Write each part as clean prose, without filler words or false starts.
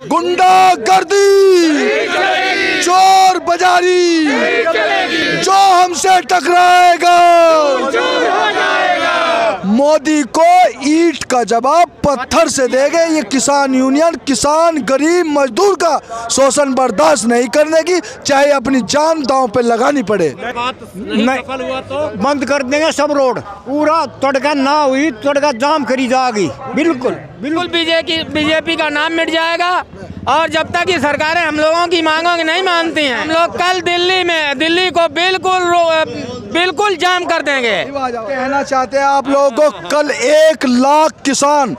गुंडागर्दी, चोर बाजारी, जो हमसे टकराएगा मोदी को ईंट का जवाब पत्थर से देंगे। ये किसान यूनियन किसान गरीब मजदूर का शोषण बर्दाश्त नहीं करने की, चाहे अपनी जान दांव पे लगानी पड़े। नहीं सफल हुआ तो बंद कर देंगे सब रोड, पूरा तड़का ना हुई तड़का जाम करी जाएगी। बिल्कुल बिल्कुल बीजेपी का नाम मिट जाएगा। और जब तक ये सरकारें हम लोगों की मांगों की नहीं मानती हैं, हम लोग कल दिल्ली को बिल्कुल जाम कर देंगे। कहना चाहते हैं आप लोगों को, कल 1 लाख किसान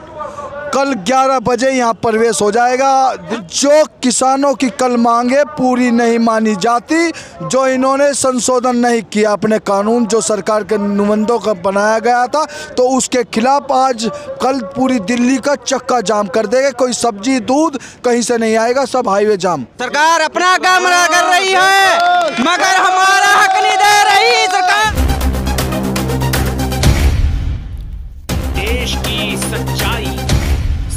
कल 11 बजे यहाँ प्रवेश हो जाएगा। जो किसानों की कल मांगे पूरी नहीं मानी जाती, जो इन्होंने संशोधन नहीं किया अपने कानून जो सरकार के नुमाइंदों का बनाया गया था, तो उसके खिलाफ आज कल पूरी दिल्ली का चक्का जाम कर देंगे। कोई सब्जी दूध कहीं से नहीं आएगा, सब हाईवे जाम। सरकार अपना काम कर रही है मगर हमारा हक नहीं दे रही सरकार। देश की सच्चाई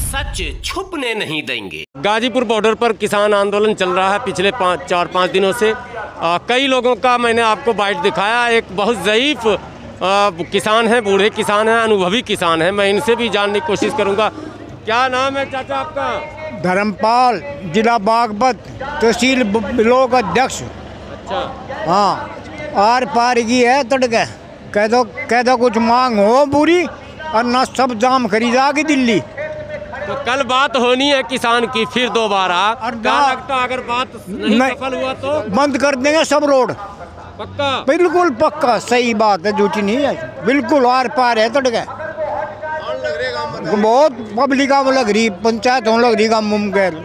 सच छुपने नहीं देंगे। गाजीपुर बॉर्डर पर किसान आंदोलन चल रहा है पिछले 4-5 दिनों से। कई लोगों का मैंने आपको बाइट दिखाया। एक बहुत ज़ईफ किसान है, बूढ़े किसान हैं, अनुभवी किसान हैं। मैं इनसे भी जानने की कोशिश करूंगा। क्या नाम है चाचा आपका? धर्मपाल, जिला बागपत, तहसील ब्लॉक अध्यक्ष। अच्छा, हाँ, आर पार की है तड़के। कह दो कुछ मांग हो पूरी और ना सब जाम करी जाएगी दिल्ली। तो कल बात होनी है किसान की फिर दोबारा। क्या लगता अगर बात नहीं सफल हुआ तो बंद कर देंगे सब रोड। पक्का? बिल्कुल पक्का, सही बात है, झूठी नहीं है, बिल्कुल आर पार है तड़के। बहुत पब्लिक आम लग रही, पंचायत होने लग रही काम मुमकिन।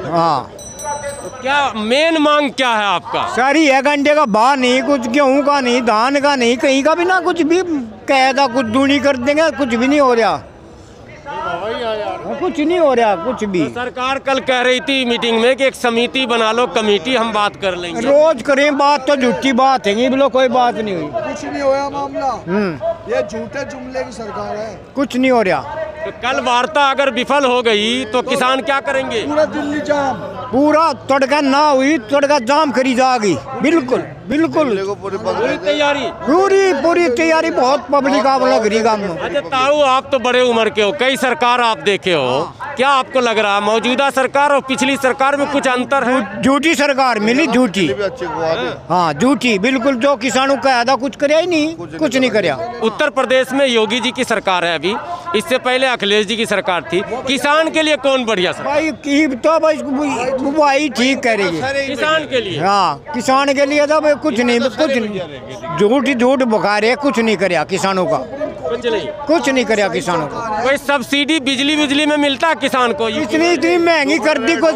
हाँ, तो क्या मेन मांग क्या है आपका? सारी है घंटे का भाव नहीं, कुछ गेहूं का नहीं, धान का नहीं, कहीं का भी ना कुछ भी कह था कुछ दूनी कर देंगे, कुछ भी नहीं हो रहा। कुछ नहीं हो रहा कुछ भी। तो सरकार कल कह रही थी मीटिंग में कि एक समिति बना लो, कमेटी, हम बात कर लेंगे। रोज करें बात तो झूठी बात है, बोलो कोई बात नहीं हुई, कुछ नहीं होया मामला। ये झूठे जुमले की सरकार है, कुछ नहीं हो रहा। तो कल वार्ता अगर विफल हो गई तो किसान क्या करेंगे? पूरा दिल्ली जाम, पूरा तड़का ना हुई तड़का जाम करी जाएगी। बिल्कुल बिल्कुल पूरी तैयारी, पूरी तैयारी, बहुत पब्लिक आप लग रही काम में। अच्छा ताऊ, आप तो बड़े उम्र के हो, कई सरकार आप देखे हो, क्या आपको लग रहा है मौजूदा सरकार और पिछली सरकार में कुछ अंतर है? झूठी सरकार मिली, झूठी। हाँ झूठी, बिल्कुल। जो किसानों का था कुछ कराया ही नहीं, कुछ नहीं कराया। उत्तर प्रदेश में योगी जी की सरकार है अभी, इससे पहले अखिलेश जी की सरकार थी। किसान के लिए कौन बढ़िया सर? भाई ठीक कह रही है किसान के लिए। हाँ, किसान के लिए तो कुछ नहीं, झूठ बुखार है, कुछ नहीं कराया किसानों का, कुछ नहीं कराया किसानों का। कोई सब्सिडी बिजली में मिलता किसान को? इतनी महंगी कर दी, कुछ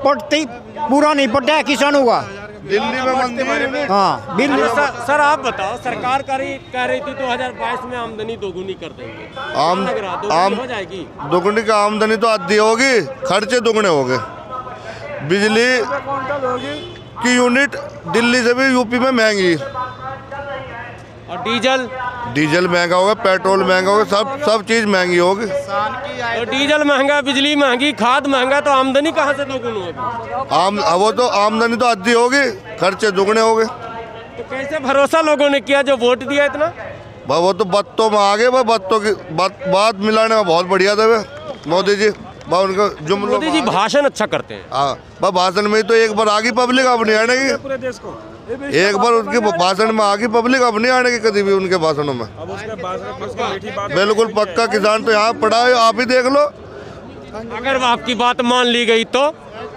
पटती पूरा नहीं पटा है किसानों का दिल्ली में। हाँ बिल्कुल। सर आप बताओ, सरकार कह रही थी 2022 में आमदनी दोगुनी कर देंगे, हो जाएगी? दोगुनी का आमदनी तो आधी होगी, खर्चे दोगुने हो गए। बिजली की यूनिट दिल्ली से भी यूपी में महंगी, और डीजल महंगा होगा, पेट्रोल महंगा होगा, सब चीज महंगी होगी। तो डीजल महंगा, बिजली महंगी, खाद महंगा, तो आमदनी कहाँ से दोगुनी होगी? वो तो आमदनी तो आधी होगी, खर्चे दोगुने हो गए। तो कैसे भरोसा लोगों ने किया जो वोट दिया इतना? वो तो बत्तों में आ गए, बत्तों की बात मिलाने में बहुत बढ़िया था मोदी जी। उनका जुमलों, मोदी जी भाषण अच्छा करते हैं। हाँ, भाषण में तो एक बार आ गई पब्लिक, अब नहीं आने की। पूरे देश को एक बार उनके भाषण में आ गई पब्लिक, अब नहीं आने की कभी भी उनके भाषणों में। बिल्कुल पक्का, किसान तो यहाँ पड़ा है, आप ही देख लो। अगर आपकी बात मान ली गई तो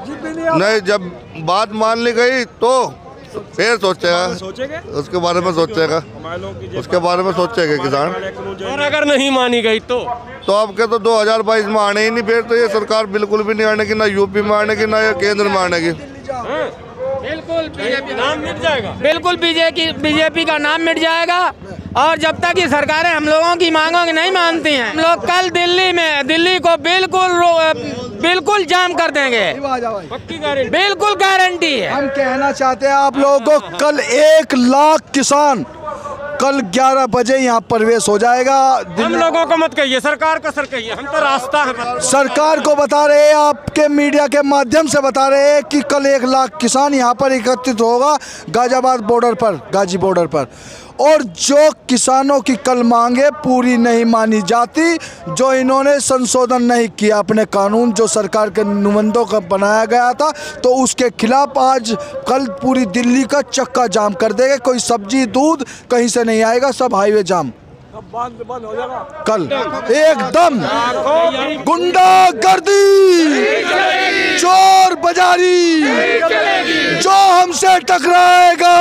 नहीं, जब बात मान ली गई तो फिर सोचेगा, उसके बारे में सोचेगा, किसान। और अगर नहीं मानी गई तो आपके तो 2022 में आने ही नहीं, फिर तो ये सरकार बिल्कुल भी नहीं आने की, ना यूपी में आने की, ना ये केंद्र में आने की। बिल्कुल नाम मिट जाएगा, बिल्कुल बीजेपी का नाम मिट जाएगा। और जब तक ये सरकारें हम लोगों की मांगों की नहीं मानती हैं, हम लोग कल दिल्ली को बिल्कुल जाम कर देंगे। पक्की गारंटी, बिल्कुल गारंटी है। हम कहना चाहते हैं आप लोगों को, कल 1 लाख किसान कल 11 बजे यहाँ प्रवेश हो जाएगा। हम लोगों को मत कहिए, सरकार को सर कहिए, हम तो रास्ता है। सरकार को बता रहे हैं, आपके मीडिया के माध्यम से बता रहे हैं कि कल 1 लाख किसान यहाँ पर एकत्रित होगा गाजियाबाद बॉर्डर पर, गाजी बॉर्डर पर। और जो किसानों की कल मांगे पूरी नहीं मानी जाती, जो इन्होंने संशोधन नहीं किया अपने कानून जो सरकार के नुमाइंदों का बनाया गया था, तो उसके खिलाफ आज कल पूरी दिल्ली का चक्का जाम कर देंगे। कोई सब्जी दूध कहीं से नहीं आएगा, सब हाईवे जाम बंद हो जाएगा कल एकदम। गुंडागर्दी, चोर बाजारी, जो हमसे टकराएगा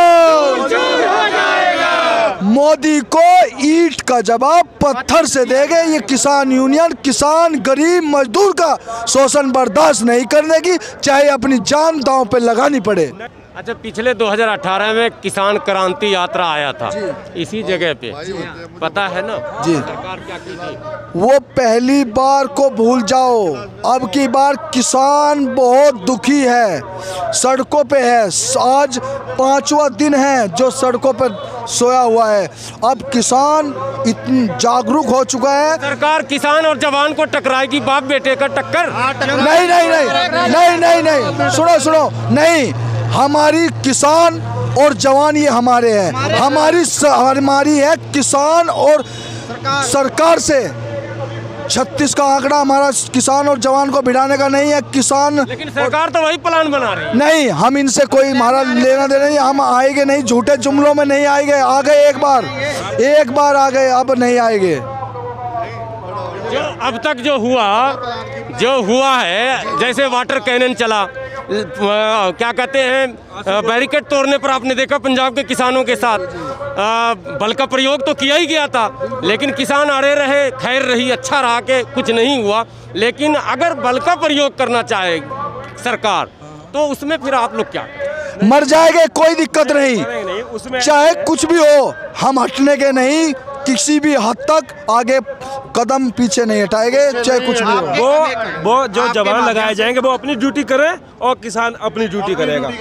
मोदी को ईंट का जवाब पत्थर से देंगे। ये किसान यूनियन किसान गरीब मजदूर का शोषण बर्दाश्त नहीं करने की, चाहे अपनी जान दांव पे लगानी पड़े। अच्छा, पिछले 2018 में किसान क्रांति यात्रा आया था इसी जगह पे, पता है ना जी, सरकार क्या की थी? वो पहली बार को भूल जाओ, अब की बार किसान बहुत दुखी है, सड़कों पे है। आज 5वां दिन है जो सड़कों पे सोया हुआ है। अब किसान इतना जागरूक हो चुका है। सरकार किसान और जवान को टकराएगी, बाप बेटे का टक्कर? नहीं नहीं नहीं नहीं नहीं नहीं, सुनो सुनो, नहीं, हमारी किसान और जवान ये हमारे हैं, हमारी है किसान और सरकार से। 36 का आंकड़ा हमारा किसान और जवान को भिड़ाने का नहीं है। किसान, लेकिन सरकार तो वही प्लान बना रही है। नहीं, हम इनसे कोई हमारा लेना देना नहीं, हम आएंगे नहीं, झूठे जुमलों में नहीं आएंगे। आ गए एक बार आ गए, अब नहीं आएंगे। जो अब तक जो हुआ है, जैसे वाटर कैनन चला, क्या कहते हैं, बैरिकेड तोड़ने पर आपने देखा पंजाब के किसानों के साथ बल का प्रयोग तो किया ही गया था, लेकिन किसान अड़े रहे, खैर रही, अच्छा रहा कि कुछ नहीं हुआ। लेकिन अगर बल का प्रयोग करना चाहे सरकार, तो उसमें फिर आप लोग क्या? मर जाएंगे, कोई दिक्कत नहीं, चाहे कुछ भी हो, हम हटने के नहीं, किसी भी हद तक आगे कदम पीछे नहीं हटाएंगे, चाहे कुछ भी हो। वो जो जवान लगाए जाएंगे वो अपनी ड्यूटी करें और किसान अपनी ड्यूटी करेगा।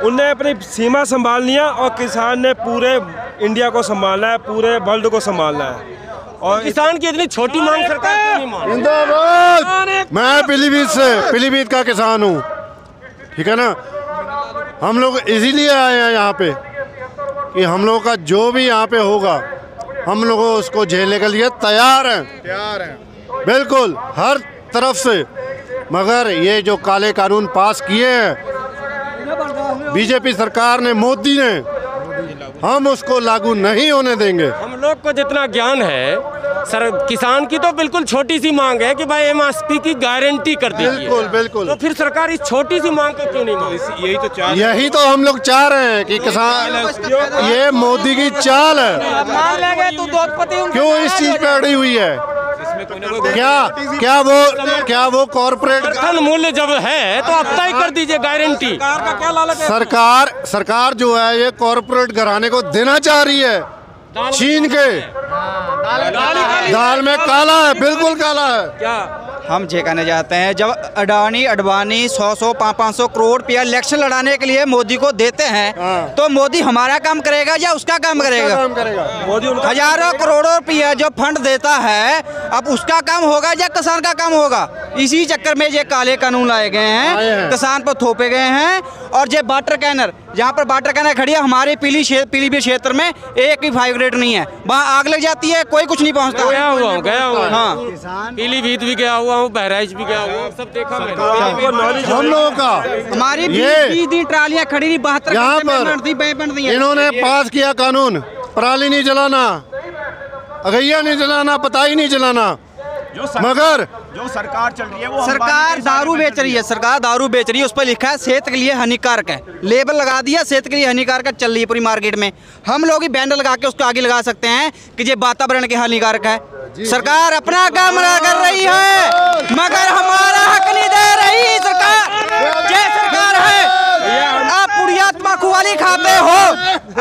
उनने अपनी सीमा संभालनी है और किसान ने पूरे इंडिया को संभालना है, पूरे वर्ल्ड को संभालना है। और किसान की इतनी छोटी मांग सरकार क्यों नहीं मान? जिंदाबाद। मैं पीलीभीत का किसान हूँ, ठीक है ना। हम लोग इसीलिए आए हैं यहाँ पे कि हम लोगों का जो भी यहाँ पे होगा, हम लोग उसको झेलने के लिए तैयार हैं बिल्कुल, हर तरफ से। मगर ये जो काले कानून पास किए हैं बीजेपी सरकार ने, मोदी ने, हम उसको लागू नहीं होने देंगे। हम लोग को जितना ज्ञान है सर, किसान की तो बिल्कुल छोटी सी मांग है कि भाई एमएसपी की गारंटी कर दीजिए। बिल्कुल बिल्कुल। तो फिर सरकार इस छोटी सी मांग को क्यों नहीं मांग? यही तो हम लोग चाह रहे हैं कि किसान, ये मोदी की चाल है, क्यों इस चीज पे अड़ी हुई है? क्या वो कॉर्पोरेट मूल्य जब है तो अब तय कर दीजिए गारंटी। सरकार जो है ये कॉर्पोरेट घराने को देना चाह रही है, छीन के। दाल में काला है, बिल्कुल काला है। क्या हम ये कहने जाते हैं, जब अडानी अडवाणी 100-500 करोड़ रुपया इलेक्शन लड़ाने के लिए मोदी को देते हैं, तो मोदी हमारा काम करेगा या उसका काम करेगा? मोदी हजारों करोड़ों रुपया जो फंड देता है, अब उसका काम होगा या किसान का काम होगा? इसी चक्कर में ये काले कानून लाए गए हैं, किसान पर थोपे गए हैं। और ये वाटर कैनर, जहाँ पर वाटर कैनर खड़ी है हमारे पीलीभीत क्षेत्र में, एक भी फायर ब्रिगेड नहीं है, वहाँ आग लग जाती है, कोई कुछ नहीं पहुँचता। गया हुआ हाँ, पीलीभीत भी गया हुआ हूँ, बहराइच भी गया हुआ, सब देखा मैंने। हम लोगों का हमारी 20 दिन ट्रालियाँ खड़ी रही, 72 यहाँ पर इन्होंने पास किया कानून, पराली नहीं जलाना, अगैया नहीं जलाना, पताई नहीं जलाना। मगर जो सरकार चल रही है वो सरकार दारू बेच रही है, सरकार दारू बेच रही है, उस पर लिखा है सेहत के लिए हानिकारक है, लेबल लगा दिया सेहत के लिए हानिकारक चल रही है पूरी मार्केट में। हम लोग ही बैनर लगा के उसको आगे लगा सकते हैं कि ये वातावरण के हानिकारक है। सरकार अपना काम कर रही है मगर हमारा हक नहीं दे रही सरकार। जय सरकार है, आप पुड़िया तम्बाकू वाली खाते हो,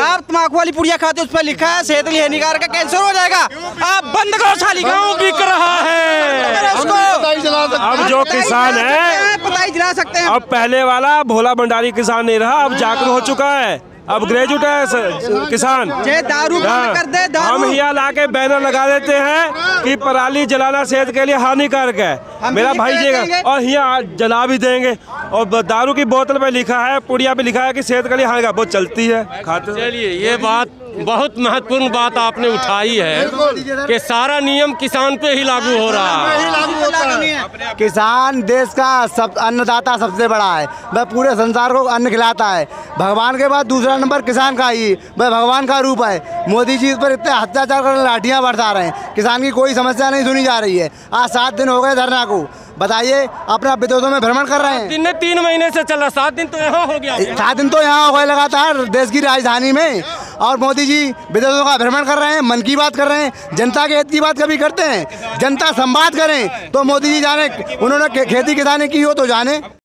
आप तम्बाकू वाली पुड़िया खाते, उस पर लिखा है सेहत के लिए हानिकारक है, कैंसर हो जाएगा। आप बंद करो साली, गाँव बिक रहा है उसको। अब जो किसान है पता ही जला सकते हैं। अब पहले वाला भोला भंडारी किसान नहीं रहा, अब जागरूक हो चुका है। अब ग्रेजुएट है किसान। जे दारू बंद कर दे, दारू। हम यहाँ लाके बैनर लगा देते हैं कि पराली जलाना सेहत के लिए हानिकारक है, मेरा भाई देगा, और यहाँ जला भी देंगे। और दारू की बोतल पे लिखा है, पुड़िया पे लिखा है कि सेहत के लिए हानिकारक, बहुत चलती है, खाते। चलिए, ये बात बहुत महत्वपूर्ण बात आपने उठाई है कि सारा नियम किसान पे ही लागू हो रहा है। किसान देश का सब अन्नदाता सबसे बड़ा है, वह पूरे संसार को अन्न खिलाता है। भगवान के बाद दूसरा नंबर किसान का ही, वह भगवान का रूप है। मोदी जी इस पर इतने अत्याचार कर लाठियाँ बरसा रहे हैं, किसान की कोई समस्या नहीं सुनी जा रही है। आज 7 दिन हो गए धरना को, बताइए, अपना विदेशों में भ्रमण कर रहे हैं। 3 महीने से चल रहा, 7 दिन तो यहाँ हो गया। 7 दिन तो यहाँ हो गए लगातार देश की राजधानी में, और मोदी जी विदेशों का भ्रमण कर रहे हैं, मन की बात कर रहे हैं। जनता के हित की बात कभी करते हैं? जनता संवाद करें तो मोदी जी जाने, उन्होंने खेती किसानी की हो तो जाने।